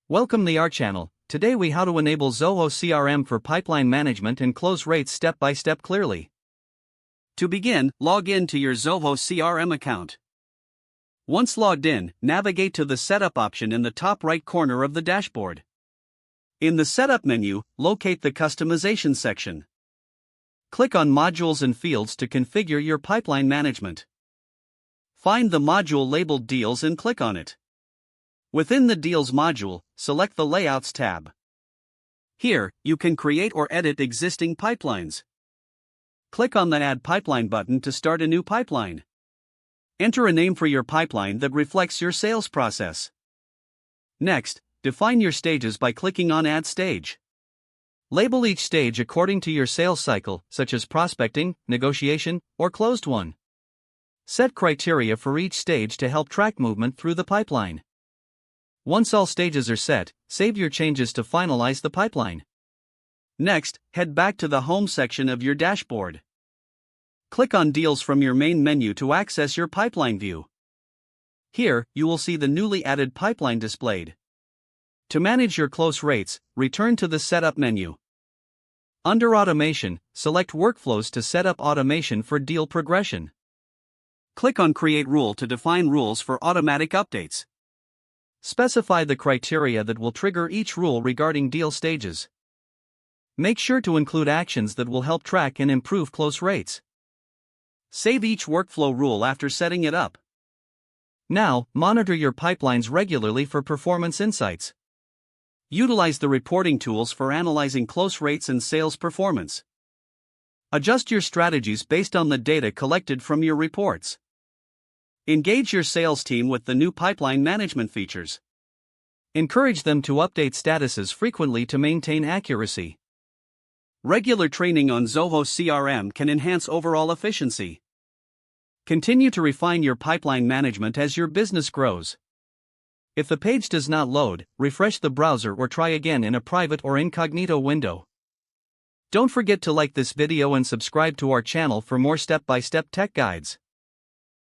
Welcome to our channel. Today we how to enable Zoho CRM for pipeline management and close rates step by step clearly. To begin, log in to your Zoho CRM account. Once logged in, navigate to the Setup option in the top right corner of the dashboard. In the Setup menu, locate the Customization section. Click on Modules and Fields to configure your pipeline management. Find the module labeled Deals and click on it. Within the Deals module, select the Layouts tab. Here, you can create or edit existing pipelines. Click on the Add Pipeline button to start a new pipeline. Enter a name for your pipeline that reflects your sales process. Next, define your stages by clicking on Add Stage. Label each stage according to your sales cycle, such as prospecting, negotiation, or closed one. Set criteria for each stage to help track movement through the pipeline. Once all stages are set, save your changes to finalize the pipeline. Next, head back to the Home section of your dashboard. Click on Deals from your main menu to access your pipeline view. Here, you will see the newly added pipeline displayed. To manage your close rates, return to the Setup menu. Under Automation, select Workflows to set up automation for deal progression. Click on Create Rule to define rules for automatic updates. Specify the criteria that will trigger each rule regarding deal stages. Make sure to include actions that will help track and improve close rates. Save each workflow rule after setting it up. Now, monitor your pipelines regularly for performance insights. Utilize the reporting tools for analyzing close rates and sales performance. Adjust your strategies based on the data collected from your reports. Engage your sales team with the new pipeline management features. Encourage them to update statuses frequently to maintain accuracy. Regular training on Zoho CRM can enhance overall efficiency. Continue to refine your pipeline management as your business grows. If the page does not load, refresh the browser or try again in a private or incognito window. Don't forget to like this video and subscribe to our channel for more step-by-step tech guides.